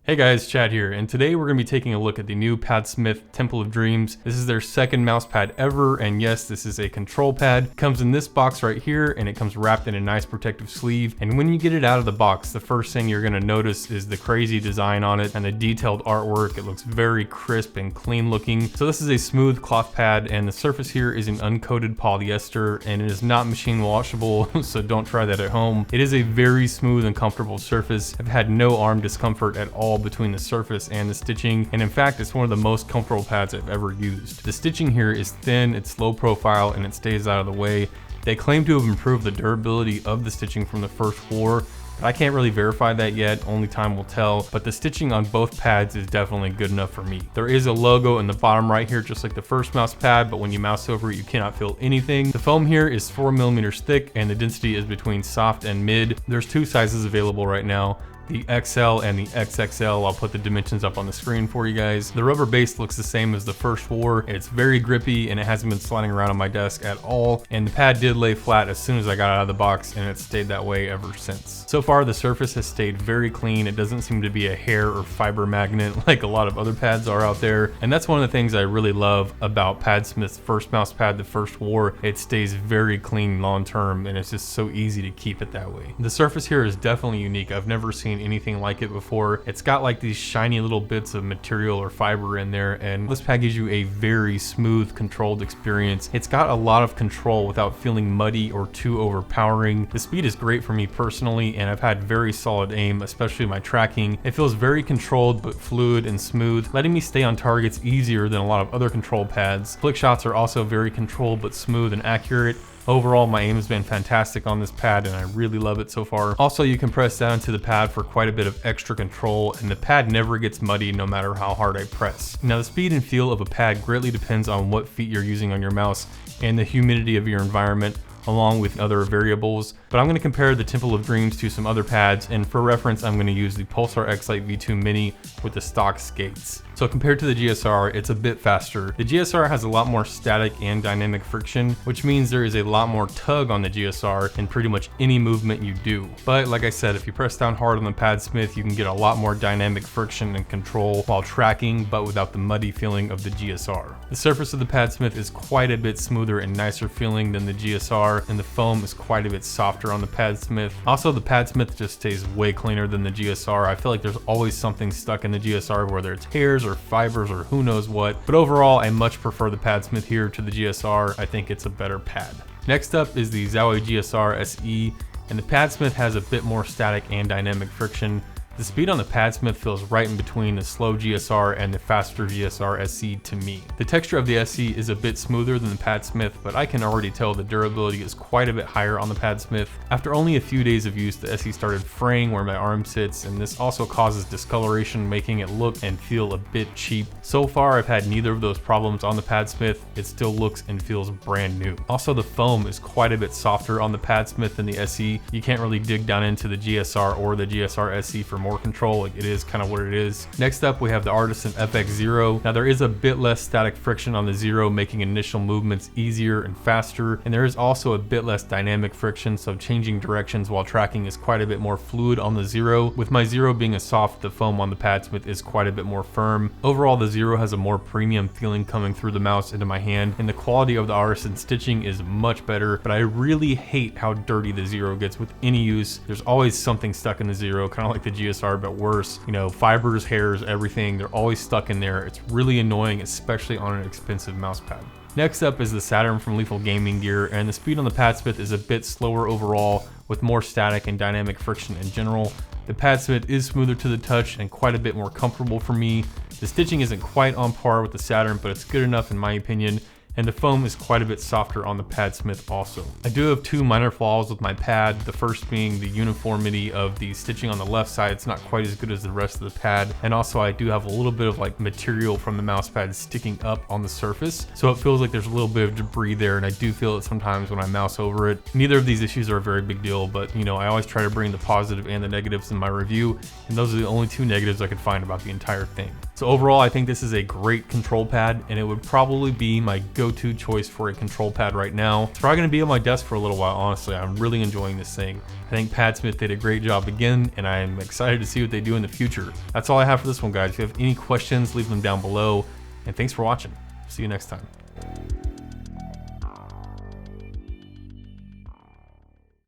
Hey guys, Chad here, and today we're going to be taking a look at the new Padsmith Temple of Dreams. This is their second mouse pad ever, and yes, this is a control pad. It comes in this box right here, and it comes wrapped in a nice protective sleeve. And when you get it out of the box, the first thing you're going to notice is the crazy design on it and the detailed artwork. It looks very crisp and clean looking. So this is a smooth cloth pad, and the surface here is an uncoated polyester, and it is not machine washable, so don't try that at home. It is a very smooth and comfortable surface. I've had no arm discomfort at all between the surface and the stitching, and in fact it's one of the most comfortable pads I've ever used. The stitching here is thin, it's low profile, and it stays out of the way. They claim to have improved the durability of the stitching from the first war, but I can't really verify that yet, only time will tell, but the stitching on both pads is definitely good enough for me. There is a logo in the bottom right here just like the first mouse pad, but when you mouse over it you cannot feel anything. The foam here is 4mm thick and the density is between soft and mid. There's two sizes available right now, the XL and the XXL. I'll put the dimensions up on the screen for you guys. The rubber base looks the same as the first war. It's very grippy and it hasn't been sliding around on my desk at all. And the pad did lay flat as soon as I got it out of the box, and it's stayed that way ever since. So far the surface has stayed very clean. It doesn't seem to be a hair or fiber magnet like a lot of other pads are out there. And that's one of the things I really love about Padsmith's first mouse pad, the first war. It stays very clean long term, and it's just so easy to keep it that way. The surface here is definitely unique. I've never seen anything like it before. It's got like these shiny little bits of material or fiber in there, and this pad gives you a very smooth, controlled experience. It's got a lot of control without feeling muddy or too overpowering. The speed is great for me personally, and I've had very solid aim, especially my tracking. It feels very controlled but fluid and smooth, letting me stay on targets easier than a lot of other control pads. Flick shots are also very controlled but smooth and accurate. Overall, my aim has been fantastic on this pad and I really love it so far. Also, you can press down to the pad for quite a bit of extra control, and the pad never gets muddy no matter how hard I press. Now, the speed and feel of a pad greatly depends on what feet you're using on your mouse and the humidity of your environment, along with other variables. But I'm going to compare the Temple of Dreams to some other pads, and for reference I'm going to use the Pulsar X-Lite V2 Mini with the stock skates. So compared to the GSR, it's a bit faster. The GSR has a lot more static and dynamic friction, which means there is a lot more tug on the GSR in pretty much any movement you do. But like I said, if you press down hard on the Padsmith, you can get a lot more dynamic friction and control while tracking, but without the muddy feeling of the GSR. The surface of the Padsmith is quite a bit smoother and nicer feeling than the GSR, and the foam is quite a bit softer on the Padsmith. Also, the Padsmith just stays way cleaner than the GSR. I feel like there's always something stuck in the GSR, whether it's hairs or fibers or who knows what. But overall, I much prefer the Padsmith here to the GSR. I think it's a better pad. Next up is the Xoway Gsr Se, and the Padsmith has a bit more static and dynamic friction. The speed on the Padsmith feels right in between the slow GSR and the faster GSR SE to me. The texture of the SE is a bit smoother than the Padsmith, but I can already tell the durability is quite a bit higher on the Padsmith. After only a few days of use, the SE started fraying where my arm sits, and this also causes discoloration, making it look and feel a bit cheap. So far, I've had neither of those problems on the Padsmith. It still looks and feels brand new. Also, the foam is quite a bit softer on the Padsmith than the SE. You can't really dig down into the GSR or the GSR SE for more control. Like, it is kind of what it is. Next up, we have the Artisan FX0. Now, there is a bit less static friction on the Zero, making initial movements easier and faster, and there is also a bit less dynamic friction, so changing directions while tracking is quite a bit more fluid on the Zero. With my Zero being a soft, the foam on the Padsmith is quite a bit more firm. Overall, the Zero has a more premium feeling coming through the mouse into my hand, and the quality of the Artisan stitching is much better, but I really hate how dirty the Zero gets with any use. There's always something stuck in the Zero, kind of like the GSR, but worse. You know, fibers, hairs, everything, they're always stuck in there. It's really annoying, especially on an expensive mouse pad. Next up is the Saturn from Lethal Gaming Gear, and the speed on the Padsmith is a bit slower overall, with more static and dynamic friction in general. The Padsmith is smoother to the touch and quite a bit more comfortable for me. The stitching isn't quite on par with the Saturn, but it's good enough in my opinion. And the foam is quite a bit softer on the Padsmith also. I do have two minor flaws with my pad, the first being the uniformity of the stitching on the left side. It's not quite as good as the rest of the pad, and also I do have a little bit of like material from the mouse pad sticking up on the surface, so it feels like there's a little bit of debris there, and I do feel it sometimes when I mouse over it. Neither of these issues are a very big deal, but you know, I always try to bring the positive and the negatives in my review, and those are the only two negatives I could find about the entire thing. So overall, I think this is a great control pad, and it would probably be my go-to choice for a control pad right now. It's probably gonna be on my desk for a little while, honestly. I'm really enjoying this thing. I think Padsmith did a great job again, and I'm excited to see what they do in the future. That's all I have for this one, guys. If you have any questions, leave them down below, and thanks for watching. See you next time.